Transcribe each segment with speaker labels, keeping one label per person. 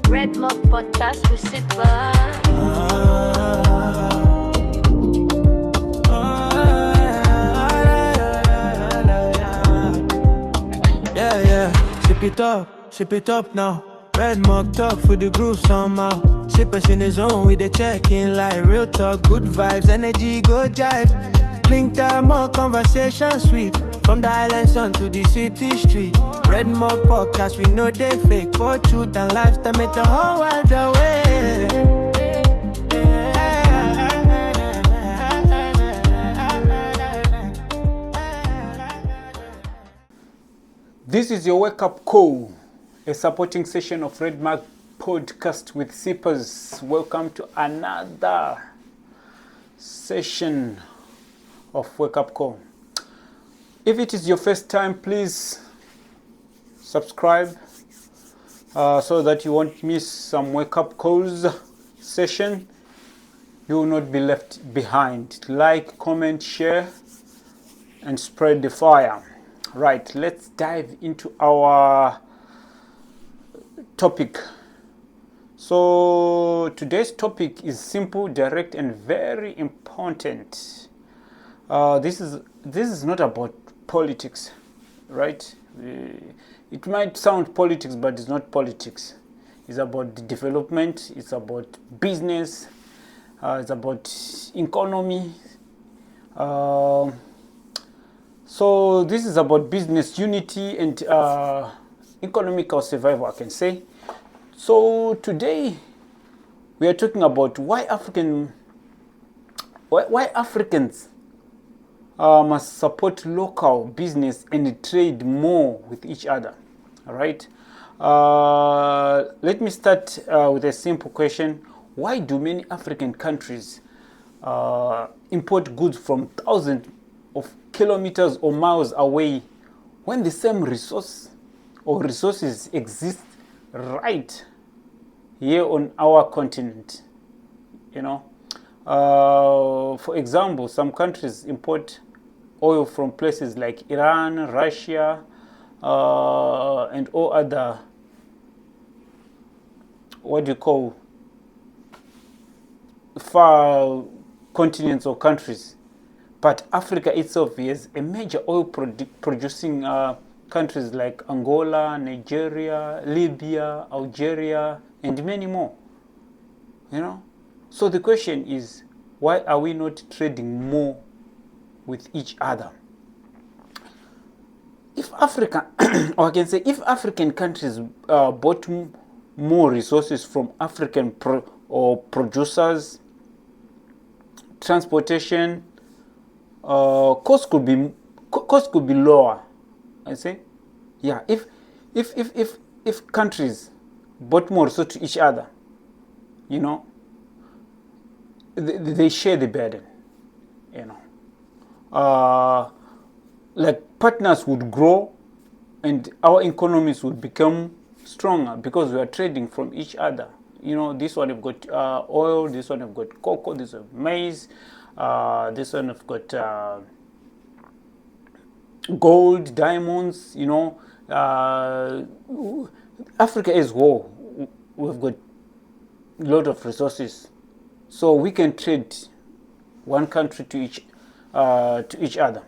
Speaker 1: Red Mob Podcast with Silver.
Speaker 2: Ship it up now. Red Mug talk for the groove somehow. Shippers in the zone with the check-in like real talk. Good vibes, energy, go jive. Clink that more conversation sweet. From the island sun to the city street. Red Mug podcast, we know they fake. For truth and lifestyle, make the whole world away.
Speaker 3: This is your wake-up call, a supporting session of Red Mark Podcast with Sippers. Welcome to another session of Wake-up Call. If it is your first time, please subscribe so that you won't miss some wake-up calls session. You will not be left behind. Like, comment, share, and spread the fire. Right, let's dive into our topic. So today's topic is simple, direct, and very important. This is not about politics, right? It might sound politics, but it's not politics. It's about the development. It's about business. It's about economy. So this is about business unity and economical survival, I can say. So today we are talking about why Africans must support local business and trade more with each other. All right. Let me start with a simple question: why do many African countries import goods from thousands of kilometers or miles away when the same resource or resources exist right here on our continent? For example, some countries import oil from places like Iran, Russia, and all other far continents or countries. But Africa itself is a major oil producing countries like Angola, Nigeria, Libya, Algeria, and many more. So the question is, why are we not trading more with each other? If Africa, or I can say, if African countries bought more resources from African producers, transportation, cost could be lower. I say, yeah. If countries bought more resources to each other, they share the burden. Like partners would grow, and our economies would become stronger because we are trading from each other. This one have got oil, this one have got cocoa, this one have maize. This one have got gold, diamonds. Africa as whole, we've got a lot of resources, so we can trade one country to each other.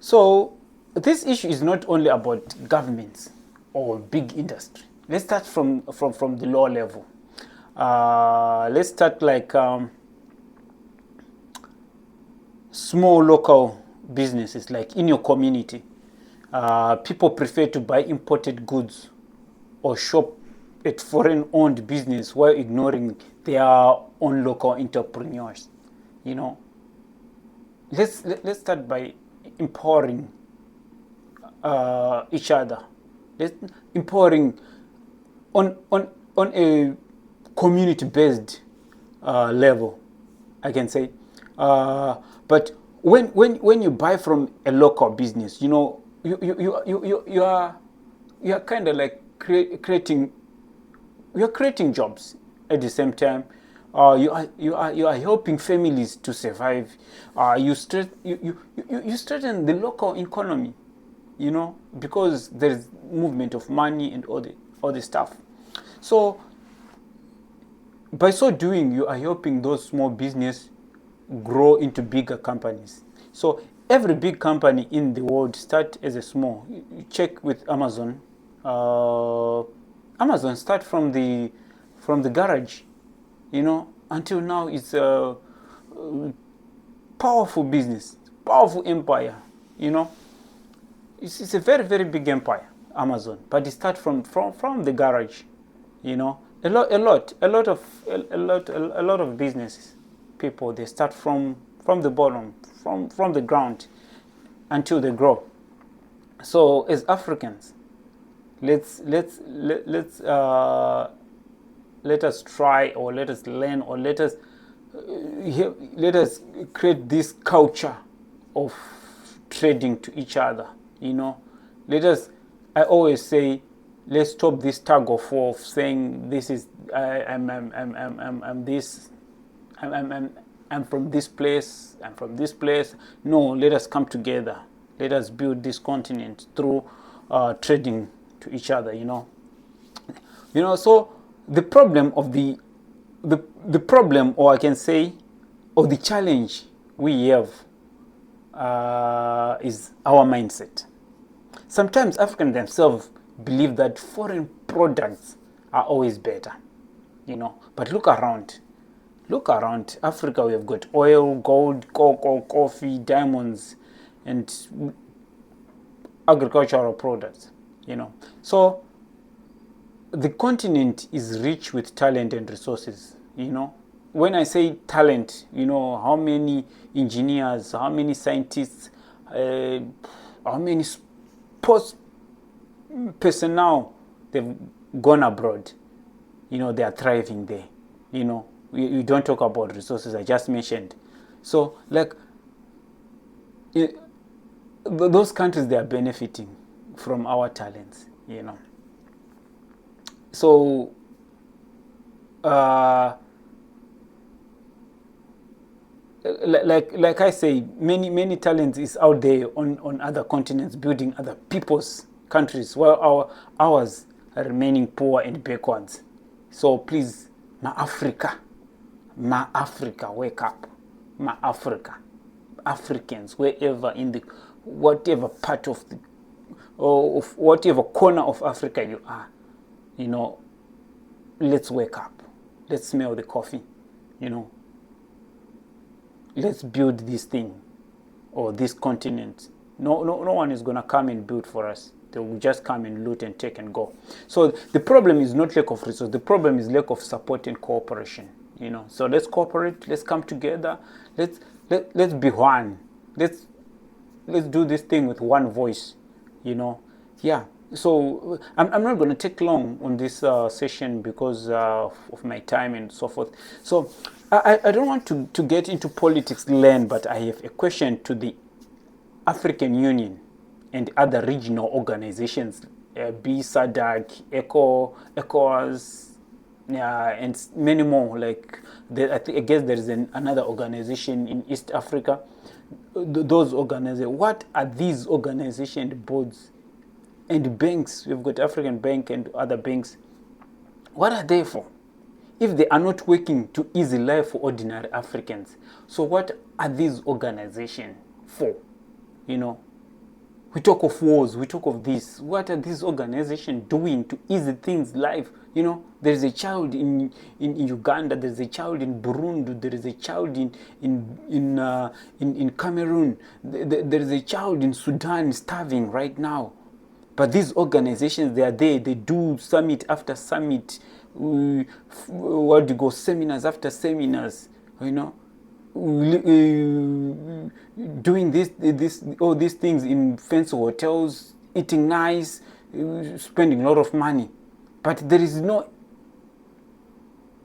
Speaker 3: So this issue is not only about governments or big industry. Let's start from the lower level. Let's start like small local businesses, like in your community. People prefer to buy imported goods or shop at foreign-owned business while ignoring their own local entrepreneurs. Let's start by empowering each other. Let's empowering on a community-based level, I can say. But when you buy from a local business, you are kind of like creating jobs at the same time. you are helping families to survive. You strengthen the local economy, because there is movement of money and all the stuff. So by so doing, you are helping those small business grow into bigger companies. So every big company in the world start as a small. You check with Amazon. Amazon start from the garage, until now it's a powerful business, powerful empire. It's a very, very big empire, Amazon, but it start from the garage. A lot of businesses people, they start from the bottom, from the ground, until they grow. So as Africans, let us try, or let us learn, or let us create this culture of trading to each other. I always say, let's stop this tug of war of saying this is I'm this, I'm from this place, I'm from this place. No, let us come together. Let us build this continent through trading to each other. So the problem of the problem, or I can say, or the challenge we have is our mindset. Sometimes Africans themselves believe that foreign products are always better, but look around Africa. We have got oil, gold, cocoa, coffee, diamonds, and agricultural products. So the continent is rich with talent and resources. When I say talent, how many engineers, how many scientists, how many sports personnel, they've gone abroad. They are thriving there. You don't talk about resources I just mentioned. So those countries, they are benefiting from our talents. So like I say, many talents is out there on other continents, building other people's countries, while ours are remaining poor and backwards. So please, my Africa, wake up. My Africans, wherever whatever part of whatever corner of Africa you are, let's wake up. Let's smell the coffee, Let's build this thing, or this continent. No one is going to come and build for us. They will just come and loot and take and go. So the problem is not lack of resources. The problem is lack of support and cooperation. So let's cooperate. Let's come together. Let's be one. Let's do this thing with one voice. Yeah. So I'm not going to take long on this session because of my time and so forth. So I don't want to get into politics land, but I have a question to the African Union and other regional organizations, be SADC, ECOWAS, and many more. I guess there is another organization in East Africa. Those organizations, what are these organizations, boards, and banks? We've got African Bank and other banks. What are they for? If they are not working to ease life for ordinary Africans, so what are these organizations for? We talk of wars, we talk of this. What are these organizations doing to ease things life? There is a child in Uganda, there is a child in Burundi, there is a child in Cameroon, there is a child in Sudan starving right now. But these organizations, they are there. They do summit after summit. Seminars after seminars. Doing all these things in fancy hotels, eating nice, spending a lot of money, but there is no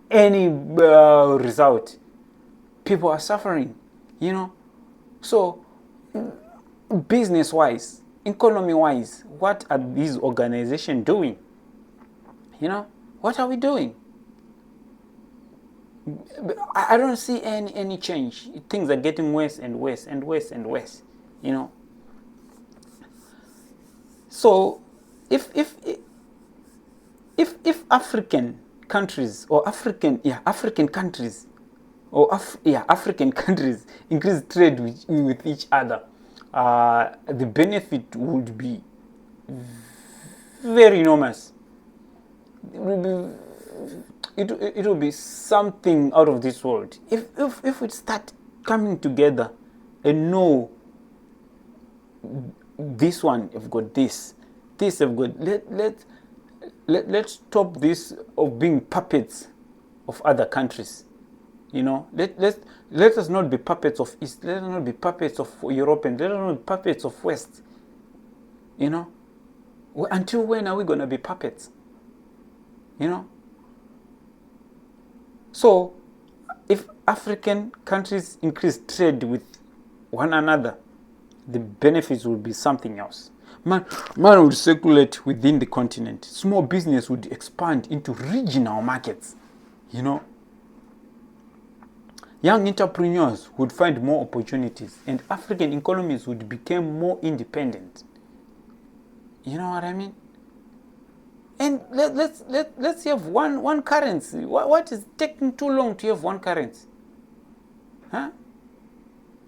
Speaker 3: any result. People are suffering, So, business-wise, economy-wise, what are these organizations doing? What are we doing? I don't see any change. Things are getting worse and worse and worse and worse, you know. So if African countries or African countries or African countries increase trade with each other, the benefit would be very enormous. It will be something out of this world if we start coming together and know this one have got this have got let's stop this of being puppets of other countries, you know. Let us not be puppets of East, let us not be puppets of European, let us not be puppets of West, you know. Until when are we going to be puppets, you know? So if African countries increase trade with one another, the benefits will be something else. Man would circulate within the continent. Small business would expand into regional markets, you know. Young entrepreneurs would find more opportunities, and African economies would become more independent. You know what I mean? And let's have one currency. What is taking too long to have one currency? Huh?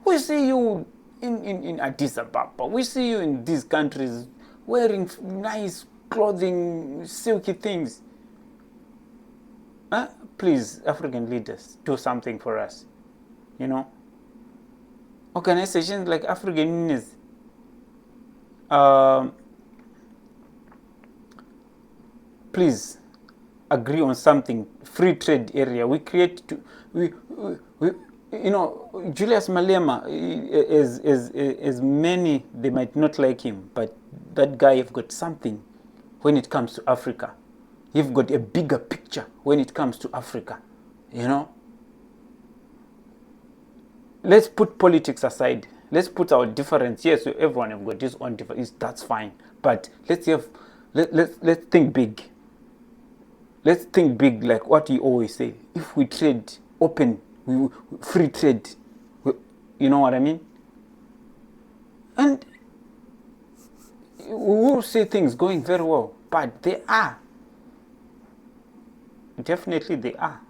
Speaker 3: We see you in Addis Ababa. We see you in these countries wearing nice clothing, silky things. Huh? Please, African leaders, do something for us. You know? Organizations like African Unions, please agree on something. Free trade area. We create you know, Julius Malema is many, they might not like him, but that guy have got something when it comes to Africa. You've got a bigger picture when it comes to Africa, you know. Let's put politics aside. Let's put our difference. Yes, everyone have got his own difference. That's fine. But let's think big. Let's think big, like what you always say. If we trade open, free trade, you know what I mean? And we will see things going very well. But they are. Definitely they are.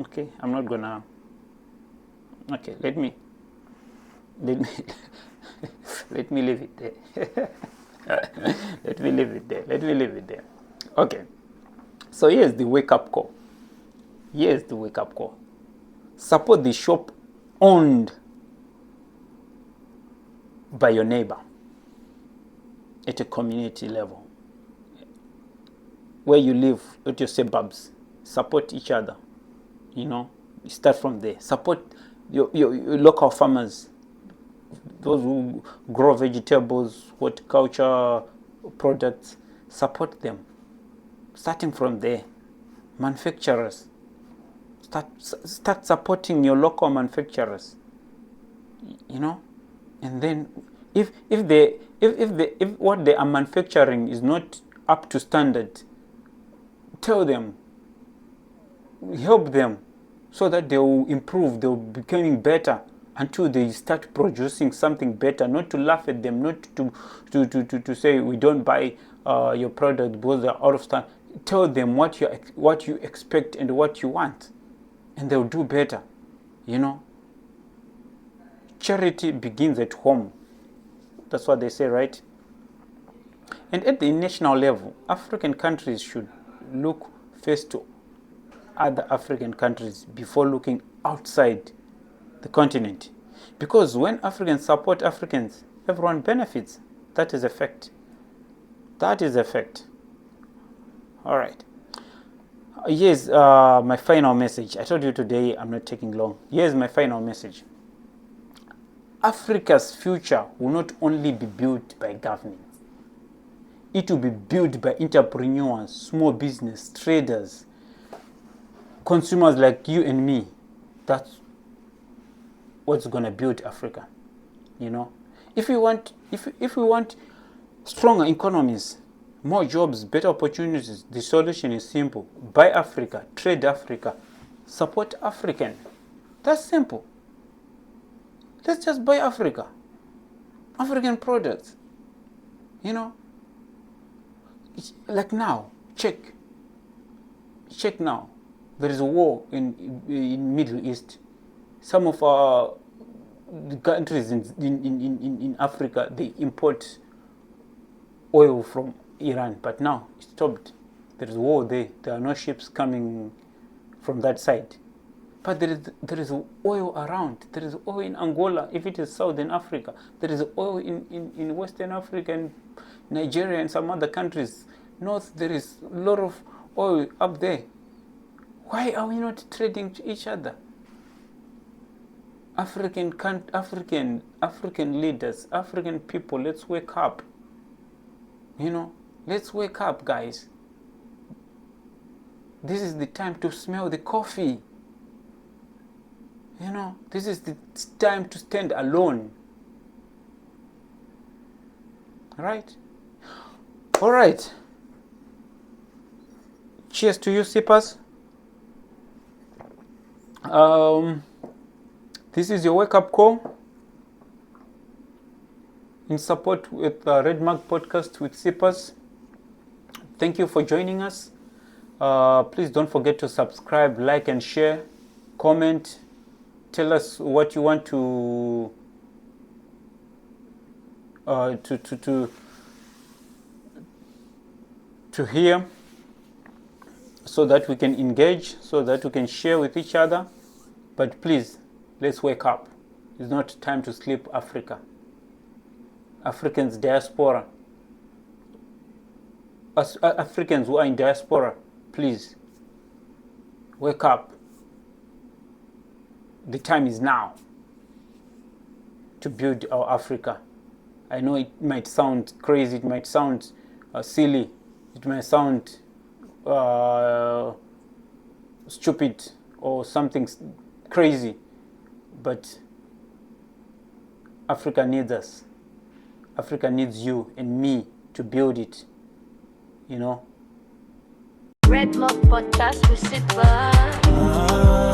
Speaker 3: Okay, I'm not gonna. Okay, let me let me leave it there. Let me leave it there. Okay. So here's the wake-up call. Support the shop owned by your neighbor at a community level. Where you live, at your suburbs, support each other. You know, start from there. Support your local farmers, those who grow vegetables, horticulture products. Support them. Starting from there, manufacturers, start supporting your local manufacturers, you know. And then if what they are manufacturing is not up to standard, tell them, help them, so that they will improve, they will be becoming better until they start producing something better. Not to laugh at them, not to say we don't buy your product because they're out of stock. Tell them what you expect and what you want, and they'll do better, you know. Charity begins at home. That's what they say, right? And at the national level, African countries should look first to other African countries before looking outside the continent. Because when Africans support Africans, everyone benefits. That is a fact. All right. Here's my final message. I told you today I'm not taking long. Here's my final message. Africa's future will not only be built by governments. It will be built by entrepreneurs, small business, traders, consumers like you and me. That's what's going to build Africa. You know, if we want stronger economies, more jobs, better opportunities, the solution is simple. Buy Africa, trade Africa, support African. That's simple. Let's just buy African products. Like now, check now. There is a war in Middle East. Some of the countries in Africa, they import oil from Iran, but now it's stopped. There is war there. There are no ships coming from that side. But there is oil around. There is oil in Angola, if it is Southern Africa. There is oil in Western Africa and Nigeria and some other countries. North, there is a lot of oil up there. Why are we not trading to each other? African leaders, African people, let's wake up. Let's wake up, guys. This is the time to smell the coffee. This is the time to stand alone. Right? All right. Cheers to you, sippers. This is your wake-up call in support with Red Mark Podcast with Sippers. Thank you for joining us. Please don't forget to subscribe, like, and share. Comment. Tell us what you want to hear, so that we can engage, so that we can share with each other. But please, let's wake up. It's not time to sleep, Africa. Africans diaspora. Us Africans who are in diaspora, please, wake up. The time is now to build our Africa. I know it might sound crazy, it might sound silly, it might sound stupid or something crazy, but Africa needs us. Africa needs you and me to build it.
Speaker 1: Red Mark Podcast with Sippers.